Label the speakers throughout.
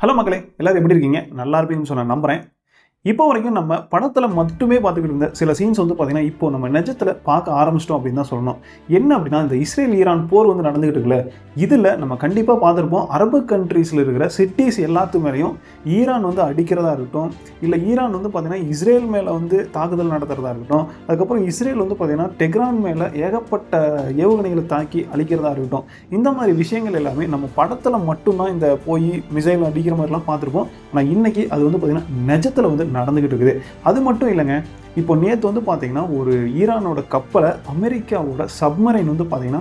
Speaker 1: Hello மக்களே, எல்லாரும் எப்படி இருக்கீங்க? நல்லா இருப்பீங்கன்னு சொன்ன நம்புறேன். இப்போ வரைக்கும் நம்ம படத்துல மட்டுமே பார்த்துக்கிட்டு இருந்த சில சீன்ஸ் வந்து பார்த்தீங்கன்னா, இப்போ நம்ம நிஜத்துல பார்க்க ஆரம்பிச்சிட்டோம் அப்படின்னு தான் சொல்லணும். என்ன அப்படின்னா, இந்த இஸ்ரேல் ஈரான் போர் வந்து நடந்துகிட்டு இருக்குல்ல, இதுல நம்ம கண்டிப்பா பார்த்துருப்போம். அரபு கண்ட்ரீஸ்ல இருக்கிற சிட்டிஸ் எல்லாத்து மேலேயும் ஈரான் வந்து அடிக்கிறதா இருக்கட்டும், இல்லை ஈரான் வந்து பார்த்தீங்கன்னா இஸ்ரேல் மேலே வந்து தாக்குதல் நடத்துறதா இருக்கட்டும், அதுக்கப்புறம் இஸ்ரேல் வந்து பார்த்தீங்கன்னா டெஹ்ரான் மேலே ஏகப்பட்ட ஏவுகணைகளை தாக்கி அழிக்கிறதா இருக்கட்டும், இந்த மாதிரி விஷயங்கள் எல்லாமே நம்ம படத்தில் மட்டும்தான் இந்த போய் மிசைல் அடிக்கிற மாதிரிலாம் பார்த்துருப்போம். ஆனால் இன்னைக்கு அது வந்து பார்த்தீங்கன்னா நிஜத்தில் வந்து நடந்துகிட்டு இருக்குது. அது மட்டும் இல்லைங்க, இப்போ நேற்று வந்து பார்த்தீங்கன்னா ஒரு ஈரானோட கப்பலை அமெரிக்காவோட சப்மரைன் வந்து பார்த்தீங்கன்னா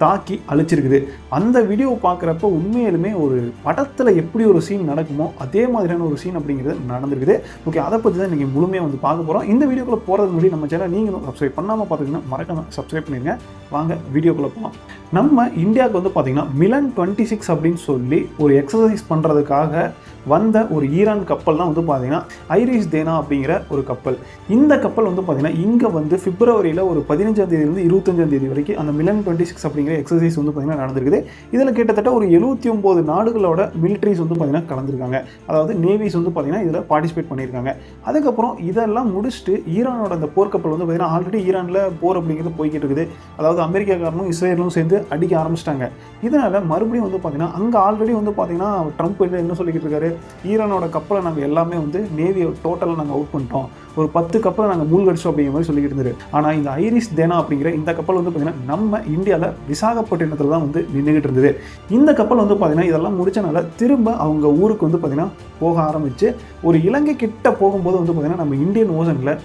Speaker 1: தாக்கி அழிச்சிருக்குது. அந்த வீடியோ பார்க்குறப்ப உண்மையிலுமே ஒரு படத்தில் எப்படி ஒரு சீன் நடக்குமோ அதே மாதிரியான ஒரு சீன் அப்படிங்கிறது நடந்திருக்குது. ஓகே, அதை பற்றி தான் இன்றைக்கி முழுமையாக வந்து பார்க்க போகிறோம். இந்த வீடியோக்குள்ளே போகிறதுக்கு முன்னாடி நம்ம சேனல் நீங்களும் சப்ஸ்கிரைப் பண்ணாமல் பார்த்தீங்கன்னா மறக்காம சப்ஸ்கிரைப் பண்ணிடுங்க. வாங்க வீடியோக்குள்ளே போகலாம். நம்ம இந்தியாவுக்கு வந்து பார்த்திங்கன்னா மிலன் 26 அப்படின்னு சொல்லி ஒரு எக்ஸசைஸ் பண்ணுறதுக்காக வந்த ஒரு ஈரான் கப்பல் தான் வந்து பார்த்திங்கன்னா ஐரிஸ் தேனா அப்படிங்கிற ஒரு கப்பல். இந்த கப்பல் வந்து பார்த்திங்கன்னா இங்கே வந்து பிப்ரவரியில் ஒரு 15ஆம் தேதியிலிருந்து 25ஆம் தேதி வரைக்கும் அந்த மிலன் 26 அப்படிங்கிற எக்ஸசைஸ் வந்து பார்த்திங்கன்னா நடந்திருக்குது. இதில் கிட்டத்தட்ட ஒரு 79 நாடுகளோட மிலிட்ரிஸ் வந்து பார்த்திங்கன்னா கலந்துருக்காங்க. அதாவது நேவிஸ் வந்து பார்த்திங்கன்னா இதில் பார்ட்டிசிபேட் பண்ணியிருக்காங்க. அதுக்கப்புறம் இதெல்லாம் முடிச்சுட்டு ஈரானோட அந்த போர்க்கப்பல் வந்து பார்த்திங்கன்னா ஆல்ரெடி ஈரானில் போர் அப்படிங்கிறது போய்கிட்டு இருக்குது. அதாவது அமெரிக்காக்காரனும் இஸ்ரேலும் சேர்ந்து அடிக்க ஆரம்பிச்சிட்டாங்க. இதனால் மறுபடியும் வந்து பார்த்திங்கன்னா அங்கே ஆல்ரெடி வந்து பார்த்திங்கன்னா ட்ரம்ப் என்ன சொல்லிக்கிட்டு இருக்காரு, ஈரானோட கப்பலை நாங்கள் எல்லாமே வந்து நேவியை டோட்டலாக நாங்கள் அவுட் பண்ணிட்டோம், ஒரு 10 கப்பலை நாங்கள் மூழ்கடிச்சோம் அப்படிங்கிற மாதிரி சொல்லிக்கிட்டு இருந்தாரு. ஆனால் இந்த ஐரிஸ் தேனா அப்படிங்கிற இந்த கப்பல் வந்து பார்த்திங்கன்னா நம்ம இந்தியாவில் விசாகப்பட்டினத்தில் தான் வந்து நின்றுக்கிட்டு இருந்தது. இந்த கப்பல் வந்து பார்த்திங்கன்னா இதெல்லாம் முடிச்சனால திரும்ப அவங்க ஊருக்கு வந்து பார்த்திங்கன்னா போக ஆரம்பித்து ஒரு இலங்கை கிட்ட போகும்போது வந்து பார்த்திங்கன்னா நம்ம இந்தியன் ஓசனில்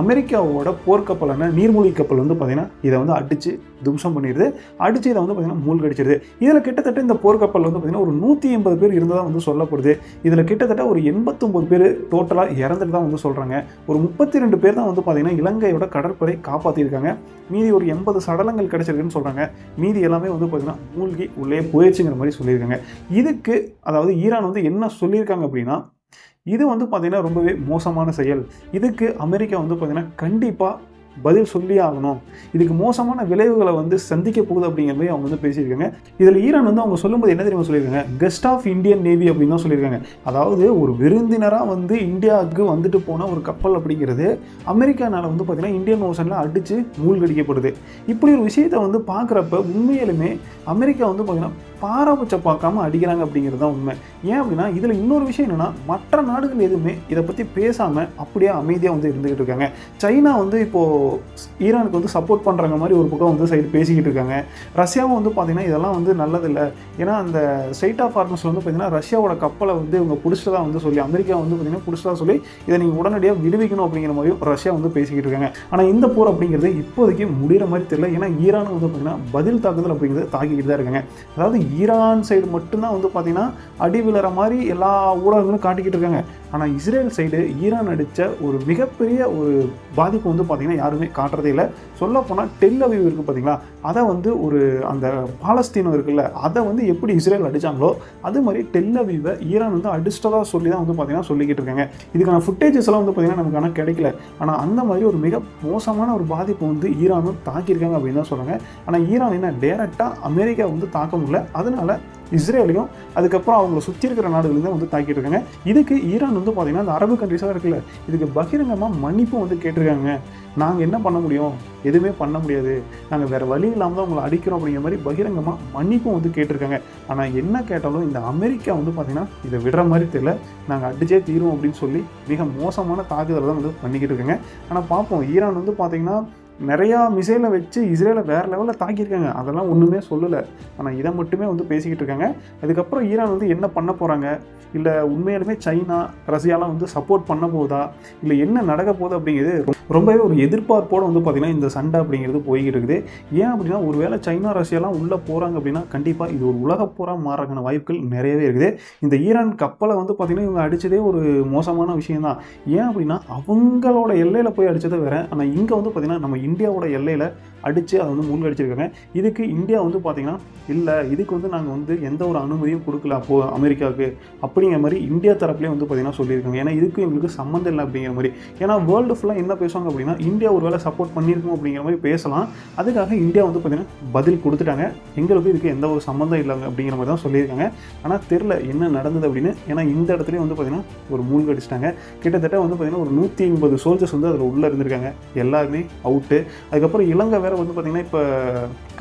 Speaker 1: அமெரிக்காவோட போர்க்கப்பலான நீர்மூழ்கி கப்பல் வந்து பார்த்திங்கன்னா இதை வந்து அடித்து தும்சம் பண்ணிடுது. அடித்து இதை வந்து பார்த்திங்கன்னா மூழ்கடிச்சிடுது. இதில் கிட்டத்தட்ட இந்த போர்க்கப்பல் வந்து பார்த்திங்கன்னா ஒரு 180 பேர் இருந்ததாக வந்து சொல்லப்படுது. இதில் கிட்டத்தட்ட ஒரு 89 பேர் டோட்டலாக இறந்துட்டு தான் வந்து சொல்கிறாங்க. ஒரு 32 பேர் தான் வந்து பார்த்திங்கன்னா இலங்கையோட கடற்படை காப்பாற்றிருக்காங்க. மீதி ஒரு 80 சடலங்கள் கிடச்சிருக்குன்னு சொல்கிறாங்க. மீதி எல்லாமே வந்து பார்த்திங்கன்னா மூழ்கி உள்ளே போயிடுச்சுங்கிற மாதிரி சொல்லியிருக்காங்க. இதுக்கு அதாவது ஈரான் வந்து என்ன சொல்லியிருக்காங்க அப்படின்னா, இது வந்து பார்த்திங்கன்னா ரொம்பவே மோசமான செயல், இதுக்கு அமெரிக்கா வந்து பார்த்திங்கன்னா கண்டிப்பாக பதில் சொல்லி ஆகணும், இதுக்கு மோசமான விளைவுகளை வந்து சந்திக்க போகுது அப்படிங்கிற மாதிரி அவங்க வந்து பேசியிருக்காங்க. இதில் ஈரான் வந்து அவங்க சொல்லும்போது என்ன தெரியுமா சொல்லியிருக்காங்க, கெஸ்ட் ஆஃப் இந்தியன் நேவி அப்படின்னு தான் சொல்லியிருக்காங்க. அதாவது ஒரு விருந்தினராக வந்து இந்தியாவுக்கு வந்துட்டு போன ஒரு கப்பல் அப்படிங்கிறது அமெரிக்கானால் வந்து பார்த்திங்கன்னா இந்தியன் ஓஷனில் அடித்து மூழ்கடிக்கப்படுது. இப்படி ஒரு விஷயத்தை வந்து பார்க்குறப்ப உண்மையிலுமே அமெரிக்கா வந்து பார்த்திங்கன்னா பாரபட்ச பார்க்காம அடிக்கிறாங்க அப்படிங்கிறது தான் உண்மை. ஏன் அப்படின்னா இதில் இன்னொரு விஷயம் என்னென்னா, மற்ற நாடுகள் எதுவுமே இதை பற்றி பேசாமல் அப்படியே அமைதியாக வந்து இருந்துக்கிட்டு இருக்காங்க. சைனா வந்து இப்போது ஈரானுக்கு வந்து சப்போர்ட் பண்ணுறாங்க மாதிரி ஒரு பக்கம் வந்து சைடு பேசிக்கிட்டு இருக்காங்க. ரஷ்யாவும் வந்து பார்த்திங்கன்னா இதெல்லாம் வந்து நல்லதில்லை, ஏன்னா அந்த ஸ்ட்ரெய்ட் ஆஃப் ஹார்மஸில் வந்து பார்த்திங்கன்னா ரஷ்யாவோட கப்பலை வந்து இவங்க பிடிச்சதா வந்து சொல்லி அமெரிக்கா வந்து பார்த்திங்கன்னா பிடிச்சதா சொல்லி இதை நீங்கள் உடனடியாக விடுவிக்கணும் அப்படிங்கிற மாதிரியும் ரஷ்யா வந்து பேசிக்கிட்டு இருக்காங்க. ஆனால் இந்த போர் அப்படிங்கிறது இப்போதைக்கு முடிகிற மாதிரி தெரியல. ஏன்னா ஈரானும் வந்து பார்த்திங்கன்னா பதில் தாக்குதல் அப்படிங்கிறது தாக்கிக்கிட்டு தான் இருக்காங்க. அதாவது ஈரான் சைடு மட்டும்தான் வந்து பார்த்திங்கன்னா அடி விழற மாதிரி எல்லா ஊடகங்களும் காட்டிக்கிட்டு இருக்காங்க. ஆனால் இஸ்ரேல் சைடு ஈரான் அடித்த ஒரு மிகப்பெரிய ஒரு பாதிப்பு வந்து பார்த்திங்கன்னா யாருமே காட்டுறதே இல்லை. சொல்லப்போனால் டெல் அவீவ் இருக்குது பார்த்திங்களா, அதை வந்து ஒரு அந்த பாலஸ்தீனம் இருக்குல்ல, அதை வந்து எப்படி இஸ்ரேல் அடித்தாங்களோ அது மாதிரி டெல் அவீவை ஈரான் வந்து அடிச்சிட்டதாக சொல்லி தான் வந்து பார்த்திங்கன்னா சொல்லிக்கிட்டு இருக்காங்க. இதுக்கான ஃபுட்டேஜஸ் எல்லாம் வந்து பார்த்திங்கன்னா நமக்கு ஆனால் கிடைக்கல. ஆனால் அந்த மாதிரி ஒரு மிக மோசமான ஒரு பாதிப்பு வந்து ஈரானும் தாக்கியிருக்காங்க அப்படின்னு தான் சொல்கிறாங்க. ஆனால் ஈரான் என்ன டைரெக்டாக அமெரிக்கா வந்து தாக்க முடியல, அதனால இஸ்ரேலையும் அதுக்கப்புறம் அவங்கள சுற்றி இருக்கிற நாடுகளையும் தான் வந்து தாக்கிட்டு இருக்காங்க. இதுக்கு ஈரான் வந்து பார்த்திங்கன்னா அந்த அரபு கண்ட்ரிஸாக இருக்குல்ல, இதுக்கு பகிரங்கமாக மன்னிப்பும் வந்து கேட்டிருக்காங்க. நாங்கள் என்ன பண்ண முடியும், எதுவுமே பண்ண முடியாது, நாங்கள் வேறு வழி இல்லாமல் தான் உங்களை அடிக்கிறோம் அப்படிங்கிற மாதிரி பகிரங்கமாக மன்னிப்பும் வந்து கேட்டிருக்காங்க. ஆனால் என்ன கேட்டாலும் இந்த அமெரிக்கா வந்து பார்த்திங்கன்னா இதை விடுற மாதிரி தெரியல, நாங்கள் அடிச்சே தீரும் அப்படின்னு சொல்லி மிக மோசமான தாக்குதலை தான் வந்து பண்ணிக்கிட்டு இருக்காங்க. ஆனால் பார்ப்போம், ஈரான் வந்து பார்த்திங்கன்னா நிறையா மிசைலை வச்சு இஸ்ரேலை வேறு லெவலில் தாக்கியிருக்காங்க, அதெல்லாம் ஒன்றுமே சொல்லலை. ஆனால் இதை மட்டுமே வந்து பேசிக்கிட்டு இருக்காங்க. அதுக்கப்புறம் ஈரான் வந்து என்ன பண்ண போகிறாங்க, இல்லை உண்மையாலுமே சைனா ரஷ்யாலாம் வந்து சப்போர்ட் பண்ண போகுதா, இல்லை என்ன நடக்க போகுது அப்படிங்கிறது ரொம்பவே ஒரு எதிர்பார்ப்போடு வந்து பார்த்திங்கன்னா இந்த சண்டை அப்படிங்கிறது போய்கிட்டு இருக்குது. ஏன் அப்படின்னா ஒருவேளை சைனா ரஷ்யாலாம் உள்ளே போகிறாங்க அப்படின்னா கண்டிப்பாக இது ஒரு உலக போராக மாறக்கான வாய்ப்புகள் நிறையவே இருக்குது. இந்த ஈரான் கப்பலை வந்து பார்த்திங்கன்னா இவங்க அடித்ததே ஒரு மோசமான விஷயம்தான். ஏன் அப்படின்னா அவங்களோட எல்லையில் போய் அடித்ததை வேறு, ஆனால் இங்கே வந்து பார்த்திங்கன்னா நம்ம இந்தியாவோட எல்லையில் அடித்து அதை வந்து மூழ்கடிச்சிருக்காங்க. இதுக்கு இந்தியா வந்து பார்த்திங்கன்னா இல்லை, இதுக்கு வந்து நாங்கள் வந்து எந்த ஒரு அனுமதியும் கொடுக்கல அப்போது அமெரிக்காவுக்கு அப்படிங்கிற மாதிரி இந்தியா தரப்புலேயே வந்து பார்த்திங்கன்னா சொல்லியிருக்காங்க. ஏன்னா இதுக்கு எங்களுக்கு சம்மந்தம் இல்லை அப்படிங்கிற மாதிரி. ஏன்னா வேர்ல்டு ஃபுல்லாக என்ன பேசுவாங்க அப்படின்னா இந்தியா ஒரு வேளை சப்போர்ட் பண்ணியிருக்கோம் அப்படிங்கிற மாதிரி பேசலாம். அதுக்காக இந்தியா வந்து பார்த்திங்கன்னா பதில் கொடுத்துட்டாங்க, எங்களுக்கு இதுக்கு எந்த ஒரு சம்மந்தம் இல்லைங்க அப்படிங்கிற மாதிரி தான் சொல்லியிருக்காங்க. ஆனால் தெரில என்ன நடந்தது அப்படின்னு. ஏன்னா இந்த இடத்துலேயே வந்து பார்த்திங்கன்னா ஒரு மூழ்கடிச்சிட்டாங்க. கிட்டத்தட்ட வந்து பார்த்திங்கன்னா ஒரு 180 சோல்ஜர்ஸ் வந்து அதில் உள்ளே இருந்திருக்காங்க, எல்லாருமே அவுட்டு. அதுக்கப்புறம் இலங்கை வேறு வந்து பார்த்திங்கன்னா இப்போ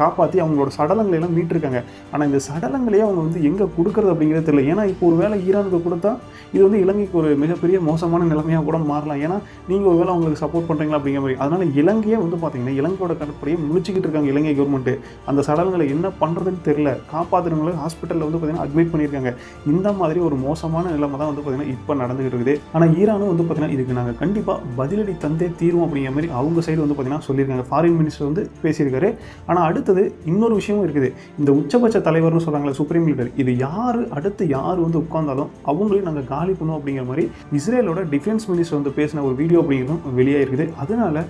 Speaker 1: காப்பாற்றி அவங்களோட சடலங்களை எல்லாம் மீட்டிருக்காங்க. ஆனால் இந்த சடலங்களையே அவங்க வந்து எங்கே கொடுக்குறது அப்படிங்கிறது தெரியல. ஏன்னா இப்போ ஒரு வேளை ஈரானுக்கு கொடுத்தா இது வந்து இலங்கைக்கு ஒரு மிகப்பெரிய மோசமான நிலைமையாக கூட மாறலாம். ஏன்னா நீங்கள் ஒரு வேளை அவங்களுக்கு சப்போர்ட் பண்ணுறீங்களா அப்படிங்கிற மாதிரி. அதனால் இலங்கையே வந்து பார்த்திங்கன்னா இலங்கையோட கடற்படையை முடிச்சுக்கிட்டு இருக்காங்க இலங்கை கவர்மெண்ட்டு. அந்த சடலங்களை என்ன பண்ணுறதுன்னு தெரியல. காப்பாற்றுறவங்களை ஹாஸ்பிட்டலில் வந்து பார்த்திங்கன்னா அட்மிட் பண்ணியிருக்காங்க. இந்த மாதிரி ஒரு மோசமான நிலைமை தான் வந்து பார்த்திங்கன்னா இப்போ நடந்துகிட்டு இருக்குது. ஆனால் ஈரானும் வந்து பார்த்திங்கன்னா இதுக்கு நாங்கள் கண்டிப்பாக பதிலடி தந்தே தீர்வோம் அப்படிங்கிற மாதிரி அவங்க சைடு வந்து பார்த்திங்கன்னா சொல்லியிருக்காங்க. ஃபாரின் மினிஸ்டர் வந்து பேசியிருக்காரு. ஆனால் அடுத்தது இன்னொரு விஷயமும் இருக்குது. இந்த உச்சபட்ச தலைவர்னு சொல்கிறாங்களே சுப்ரீம் லீடர், இது யார் அடுத்து யார் வந்து உட்கார்ந்தாலும் அவங்களையும் நாங்கள் காலி பண்ணுவோம் அப்படிங்கிற மாதிரி இஸ்ரேலோட டிஃபென்ஸ் மினிஸ்டர் வந்து பேசின ஒரு வீடியோ அப்படிங்கிறதும் வெளியாக இருக்குது. அதனால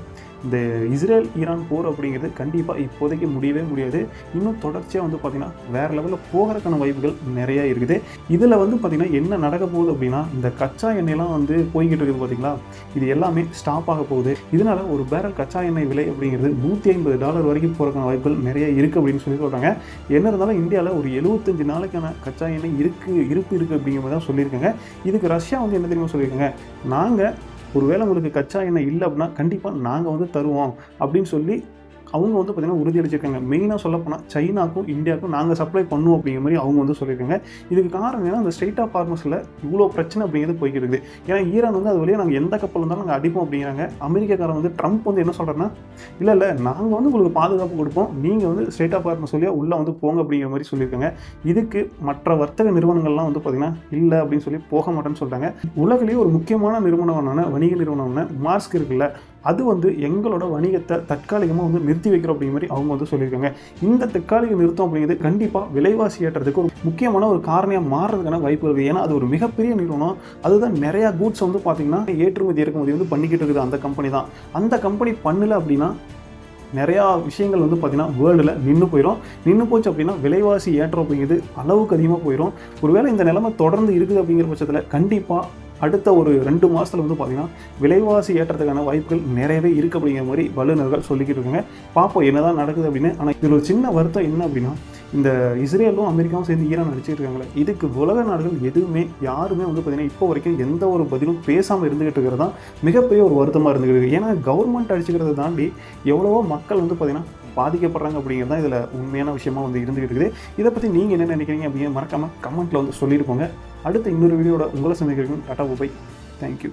Speaker 1: இந்த இஸ்ரேல் ஈரான் போர் அப்படிங்கிறது கண்டிப்பாக இப்போதைக்கு முடியவே முடியாது. இன்னும் தொடர்ச்சியாக வந்து பார்த்திங்கன்னா வேறு லெவலில் போகிறதுக்கான வாய்ப்புகள் நிறையா இருக்குது. இதில் வந்து பார்த்திங்கன்னா என்ன நடக்க போகுது அப்படின்னா இந்த கச்சா எண்ணெய்லாம் வந்து போய்கிட்டு இருக்குது பார்த்திங்களா, இது எல்லாமே ஸ்டாப் ஆக போகுது. இதனால் ஒரு பேரல் கச்சா எண்ணெய் விலை அப்படிங்கிறது $150 வரைக்கும் போகிறதுக்கான வாய்ப்புகள் நிறைய இருக்குது அப்படின்னு சொல்லி சொல்கிறாங்க. என்ன இருந்தாலும் இந்தியாவில் ஒரு 75 நாளைக்கான கச்சா எண்ணெய் இருப்பு இருக்குது அப்படிங்கிற மாதிரி தான் சொல்லியிருக்காங்க. இதுக்கு ரஷ்யா வந்து என்ன தெரியுமா சொல்லியிருக்காங்க, நாங்கள் ஒருவேளை உங்களுக்கு கச்சா எண்ணெய் இல்லை அப்படின்னா கண்டிப்பாக நாங்கள் வந்து தருவோம் அப்படின்னு சொல்லி அவங்க வந்து பார்த்திங்கன்னா உறுதியளிச்சிருக்காங்க. மெயினாக சொல்லப்போனால் சைனாக்கும் இந்தியாவுக்கும் நாங்கள் சப்ளை பண்ணுவோம் அப்படிங்கிற மாதிரி அவங்க வந்து சொல்லியிருக்காங்க. இதுக்கு காரணம் ஏன்னா அந்த ஸ்ட்ரெயிட் ஆஃப் ஹார்மஸில் இவ்வளோ பிரச்சனை அப்படிங்கிறது போய்கிட்டு இருக்குது. ஏன்னா ஈரான் வந்து அது வழியாக நாங்கள் எந்த கப்பல் இருந்தாலும் நாங்கள் அடிப்போம் அப்படிங்கிறாங்க. அமெரிக்காக்காரன் வந்து ட்ரம்ப் வந்து என்ன சொல்கிறேன்னா, இல்லை நாங்கள் வந்து உங்களுக்கு பாதுகாப்பு கொடுப்போம், நீங்கள் வந்து ஸ்ட்ரெயிட் ஆஃப் ஹார்மஸ் வழியாக உள்ளே வந்து போங்க அப்படிங்கிற மாதிரி சொல்லியிருக்காங்க. இதுக்கு மற்ற வர்த்தக நிறுவனங்கள்லாம் வந்து பார்த்திங்கன்னா இல்லை அப்படின்னு சொல்லி போக மாட்டேன்னு சொல்கிறாங்க. உலகிலேயே ஒரு முக்கியமான நிறுவனமான வணிக நிறுவனமான மாஸ்க் இருக்குல்ல, அது வந்து எங்களோட வணிகத்தை தற்காலிகமாக வந்து நிறுத்தி வைக்கிறோம் அப்படிங்கிற மாதிரி அவங்க வந்து சொல்லியிருக்காங்க. இந்த தற்காலிக நிறுத்தம் அப்படிங்கிறது கண்டிப்பாக விலைவாசி ஏற்றதுக்கு ஒரு முக்கியமான ஒரு காரணியாக மாறுறதுக்கான வாய்ப்பு இருக்குது. ஏன்னா அது ஒரு மிகப்பெரிய நிறுவனம். அதுதான் நிறையா கூட்ஸ் வந்து பார்த்திங்கன்னா ஏற்றுமதி இறக்குமதி வந்து பண்ணிக்கிட்டு இருக்குது அந்த கம்பெனி தான். அந்த கம்பெனி பண்ணல அப்படின்னா நிறையா விஷயங்கள் வந்து பார்த்திங்கன்னா வேர்ல்டில் நின்று போச்சு அப்படின்னா விலைவாசி ஏற்றம் அப்படிங்கிறது அளவுக்கு அதிகமாக போயிடும். ஒருவேளை இந்த நிலைமை தொடர்ந்து இருக்குது அப்படிங்கிற பட்சத்தில் கண்டிப்பாக அடுத்த ஒரு 2 மாதத்தில் வந்து பார்த்திங்கன்னா விலைவாசி ஏற்றத்துக்கான வாய்ப்புகள் நிறையவே இருக்குது அப்படிங்கிற மாதிரி வல்லுநர்கள் சொல்லிக்கிட்டு இருக்காங்க. பார்ப்போம் என்ன தான் நடக்குது அப்படின்னு. ஆனால் இதில் ஒரு சின்ன வருத்தம் என்ன அப்படின்னா, இந்த இஸ்ரேலும் அமெரிக்காவும் சேர்ந்து ஈரான் அடிச்சுட்டு இருக்காங்களே, இதுக்கு உலக நாடுகள் யாருமே வந்து பார்த்திங்கன்னா இப்போ வரைக்கும் எந்த ஒரு பதிலும் பேசாமல் இருந்துகிட்டு இருக்கிறது தான் மிகப்பெரிய ஒரு வருத்தமாக இருந்துக்கிட்டு. ஏன்னா கவர்மெண்ட் அடிச்சுக்கிறத தாண்டி எவ்வளவோ மக்கள் வந்து பார்த்திங்கன்னா பாதிக்கப்படுறாங்க அப்படிங்கிறது தான் இதில் உண்மையான விஷயமா வந்து இருந்துகிட்டு இருக்குது. இதை பற்றி நீங்கள் என்ன நினைக்கிறீங்க அப்படிங்கிற மறக்காமல் கமெண்ட்டில் வந்து சொல்லிட்டு போங்க. அடுத்த இன்னொரு வீடியோட உங்களை சந்திக்கிறதுக்கு டாடா பை. தேங்க்யூ.